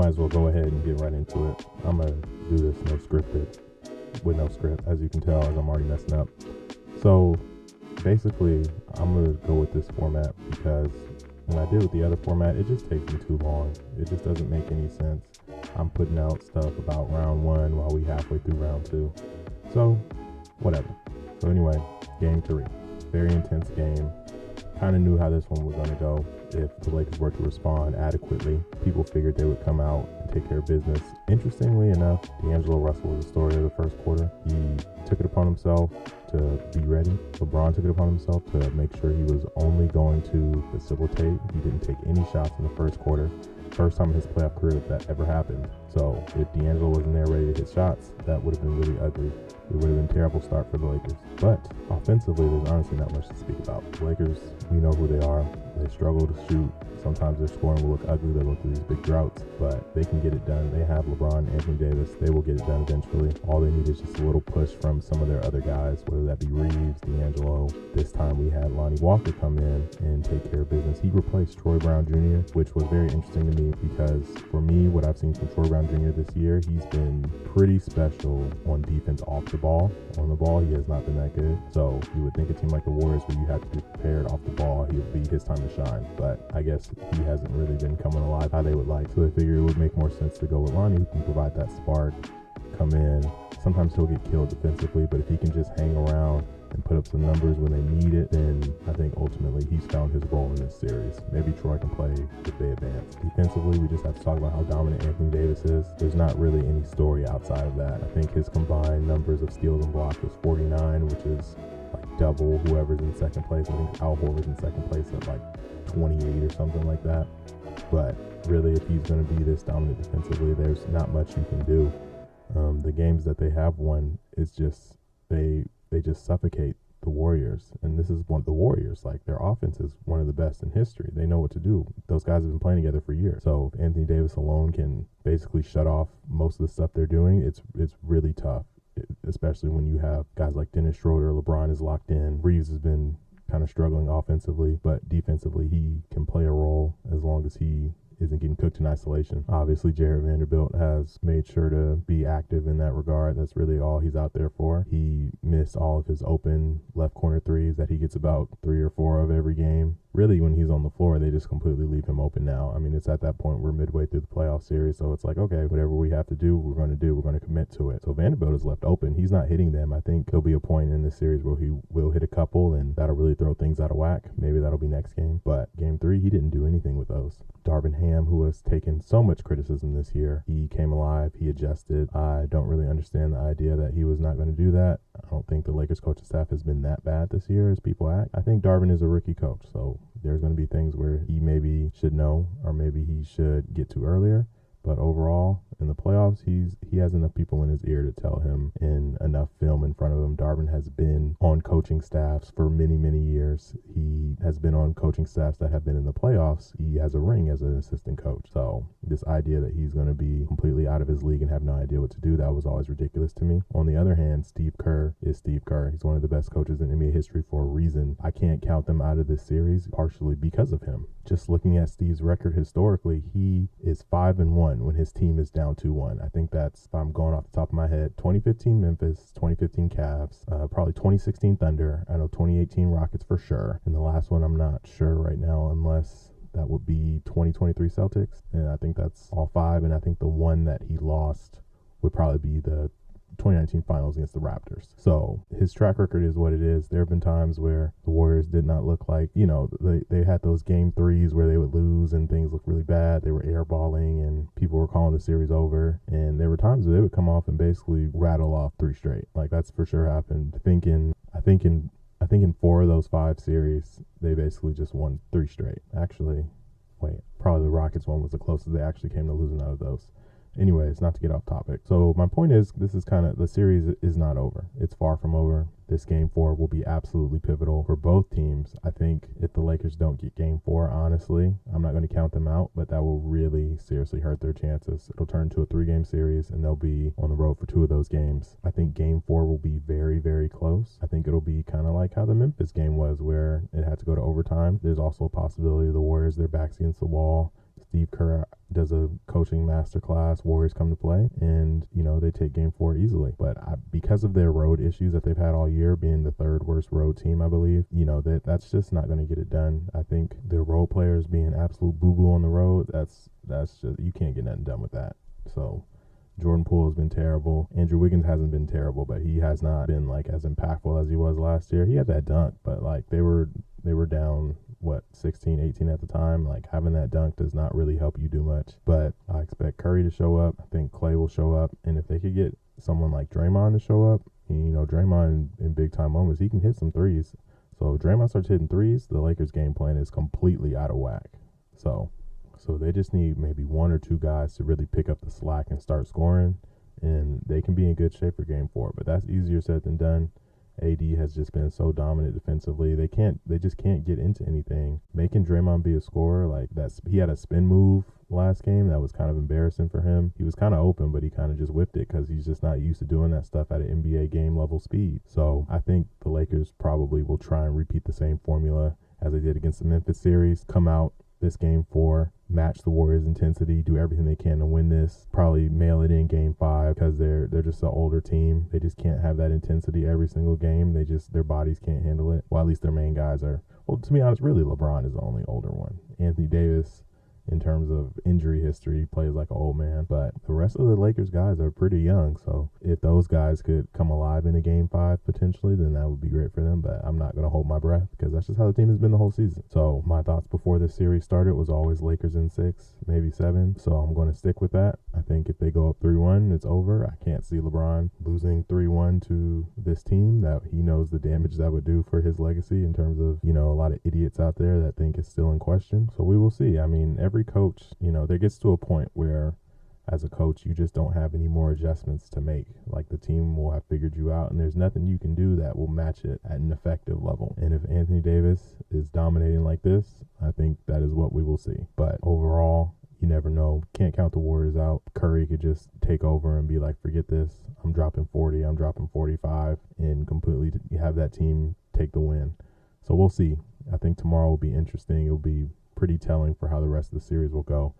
might as well go ahead and get right into it. I'm going to do this with no script, as you can tell, as I'm already messing up. So basically, I'm going to go with this format because when I did with the other format, it just takes me too long. It just doesn't make any sense. I'm putting out stuff about round one while we halfway through round two. So, whatever. So anyway, game 3. Very intense game. Kind of knew how this one was going to go if the Lakers were to respond adequately. People figured they would come out and take care of business. Interestingly enough, D'Angelo Russell was the story of the first quarter. He took it upon himself to be ready. LeBron took it upon himself to make sure he was only going to facilitate. He didn't take any shots in the first quarter. First time in his playoff career that ever happened. So if D'Angelo wasn't there ready to hit shots, that would have been really ugly. It would have been a terrible start for the Lakers. But offensively, there's honestly not much to speak about. The Lakers, we know who they are. They struggle to shoot. Sometimes their scoring will look ugly. They'll go through these big droughts, but they can get it done. They have LeBron, Anthony Davis. They will get it done eventually. All they need is just a little push from some of their other guys, whether that be Reeves, D'Angelo. This time we had Lonnie Walker come in and take care of business. He replaced Troy Brown Jr., which was very interesting to me because for me, what I've seen from Troy Brown Jr. this year, he's been pretty special on defense off the ball. On the ball, he has not been that good. So you would think a team like the Warriors, where you have to be prepared off the ball, he would be his time to shine. But I guess he hasn't really been coming alive how they would like. So they figure it would make more sense to go with Lonnie, who can provide that spark, come in. Sometimes he'll get killed defensively, but if he can just hang around and put up some numbers when they need it, then I think ultimately he's found his role in this series. Maybe Troy can play if they advance. Defensively, we just have to talk about how dominant Anthony Davis is. There's not really any story outside of that. I think his combined numbers of steals and blocks was 49, which is like double whoever's in second place. I think Al Horford's in second place at like 28 or something like that. But really, if he's going to be this dominant defensively, there's not much you can do. The games that they have won is just they just suffocate the Warriors, and this is one of the Warriors. Like, their offense is one of the best in history. They know what to do. Those guys have been playing together for years. So if Anthony Davis alone can basically shut off most of the stuff they're doing, it's really tough, especially when you have guys like Dennis Schroeder. LeBron is locked in. Reeves has been kind of struggling offensively, but defensively he can play a role as long as he isn't getting cooked in isolation. Obviously, Jared Vanderbilt has made sure to be active in that regard. That's really all he's out there for. He missed all of his open left corner threes that he gets about 3 or 4 of every game. Really, when he's on the floor, they just completely leave him open now. I mean, it's at that point we're midway through the playoff series, so it's like, okay, whatever we have to do, we're going to do. We're going to commit to it. So Vanderbilt is left open. He's not hitting them. I think there'll be a point in this series where he will hit a couple, and that'll really throw things out of whack. Maybe that'll be next game. But game 3, he didn't do anything with those. Darvin Ham, who has taken so much criticism this year, he came alive. He adjusted. I don't really understand the idea that he was not going to do that. I don't think the Lakers coaching staff has been that bad this year as people act. I think Darvin is a rookie coach, so there's going to be things where he maybe should know, or maybe he should get to earlier. But overall, in the playoffs, he has enough people in his ear to tell him, in enough film in front of him. Darvin has been on coaching staffs for many, many years. He has been on coaching staffs that have been in the playoffs. He has a ring as an assistant coach. So this idea that he's going to be completely out of his league and have no idea what to do, that was always ridiculous to me. On the other hand, Steve Kerr is Steve Kerr. He's one of the best coaches in NBA history for a reason. I can't count them out of this series partially because of him. Just looking at Steve's record historically, he is 5-1 when his team is down 2-1. I think that's, if I'm going off the top of my head, 2015 Memphis, 2015 Cavs, probably 2016 Thunder. I know 2018 Rockets for sure. And the last one I'm not sure right now, unless that would be 2023 Celtics. And I think that's all 5. And I think the one that he lost would probably be the 2019 finals against the Raptors. So his track record is what it is. There have been times where the Warriors did not look like, they had those game 3s where they would lose and things looked really bad. They were airballing and people were calling the series over. And there were times where they would come off and basically rattle off 3 straight. Like, that's for sure happened. I think in 4 of those 5 series, they basically just won 3 straight. Actually, probably the Rockets one was the closest they actually came to losing out of those. Anyways, not to get off topic. So my point is, this is kind of, the series is not over. It's far from over. This game 4 will be absolutely pivotal for both teams. I think if the Lakers don't get game 4, honestly, I'm not going to count them out, but that will really seriously hurt their chances. It'll turn into a 3-game series, and they'll be on the road for 2 of those games. I think game 4 will be very, very close. I think it'll be kind of like how the Memphis game was, where it had to go to overtime. There's also a possibility of the Warriors, their backs against the wall. Steve Kerr does a coaching masterclass, Warriors come to play, and they take game 4 easily. But because of their road issues that they've had all year, being the third worst road team, I believe, that's just not going to get it done. I think their role players being absolute boo-boo on the road, that's just, you can't get nothing done with that. So Jordan Poole has been terrible. Andrew Wiggins hasn't been terrible, but he has not been like as impactful as he was last year. He had that dunk, but like they were down 16, 18 at the time. Like having that dunk does not really help you do much. But I expect Curry to show up. I think Clay will show up, and if they could get someone like Draymond to show up, Draymond in big time moments, he can hit some threes. So if Draymond starts hitting threes, the Lakers game plan is completely out of whack. So they just need maybe one or two guys to really pick up the slack and start scoring, and they can be in good shape for game 4. But that's easier said than done. AD has just been so dominant defensively. They just can't get into anything. Making Draymond be a scorer, like he had a spin move last game that was kind of embarrassing for him. He was kind of open, but he kind of just whipped it because he's just not used to doing that stuff at an NBA game level speed. So I think the Lakers probably will try and repeat the same formula as they did against the Memphis series. Come out this game 4, match the Warriors' intensity, do everything they can to win this, probably mail it in game 5 because they're just an older team. They just can't have that intensity every single game. Their bodies can't handle it. Well, at least their main guys are. Well, to be honest, really LeBron is the only older one. Anthony Davis, in terms of injury history, plays like an old man, but the rest of the Lakers guys are pretty young. So if those guys could come alive in a game 5 potentially, then that would be great for them. But I'm not going to hold my breath because that's just how the team has been the whole season. So my thoughts before this series started was always Lakers in 6, maybe 7. So I'm going to stick with that. I think if they go up 3-1, it's over. I can't see LeBron losing 3-1 to this team that he knows the damage that would do for his legacy in terms of, a lot of idiots out there that think it's still in question. So we will see. I mean, every coach, there gets to a point where as a coach, you just don't have any more adjustments to make. Like the team will have figured you out, and there's nothing you can do that will match it at an effective level. And if Anthony Davis is dominating like this, I think that is what we will see. But overall, you never know. Can't count the Warriors out. Curry could just take over and be like, forget this. I'm dropping 40. I'm dropping 45 and completely have that team take the win. So we'll see. I think tomorrow will be interesting. It'll be pretty telling for how the rest of the series will go.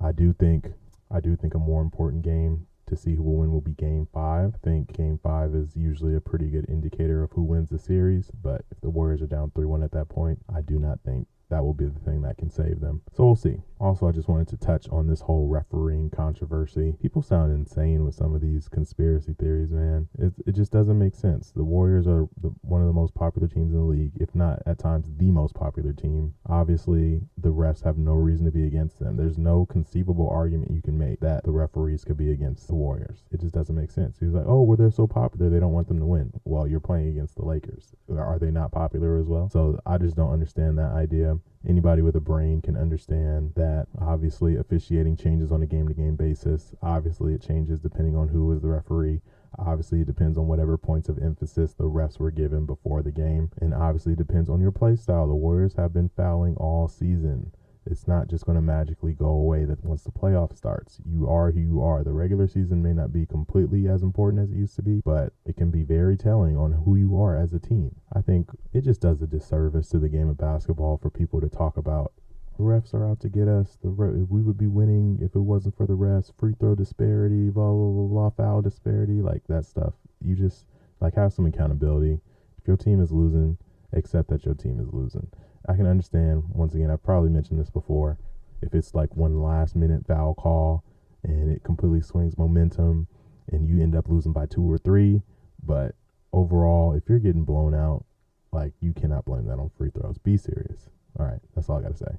I do think a more important game to see who will win will be game 5. I think game 5 is usually a pretty good indicator of who wins the series, but if the Warriors are down 3-1 at that point, I do not think that will be the thing that can save them. So we'll see. Also, I just wanted to touch on this whole refereeing controversy. People sound insane with some of these conspiracy theories, man. It just doesn't make sense. The Warriors are one of the most popular teams in the league, if not at times the most popular team. Obviously, the refs have no reason to be against them. There's no conceivable argument you can make that the referees could be against the Warriors. It just doesn't make sense. He was like, oh, well, they're so popular, they don't want them to win. Well, you're playing against the Lakers. Are they not popular as well? So I just don't understand that idea. Anybody with a brain can understand that obviously officiating changes on a game-to-game basis. Obviously it changes depending on who is the referee. Obviously it depends on whatever points of emphasis the refs were given before the game. And obviously it depends on your play style. The Warriors have been fouling all season. It's not just going to magically go away that once the playoff starts. You are who you are. The regular season may not be completely as important as it used to be, but it can be very telling on who you are as a team. I think it just does a disservice to the game of basketball for people to talk about the refs are out to get us. We would be winning if it wasn't for the refs. Free throw disparity, blah, blah, blah, blah, foul disparity, like that stuff. You just have some accountability. If your team is losing, accept that your team is losing. I can understand, once again, I've probably mentioned this before, if it's like one last minute foul call and it completely swings momentum and you end up losing by 2 or 3. But overall, if you're getting blown out, like, you cannot blame that on free throws. Be serious. All right, that's all I got to say.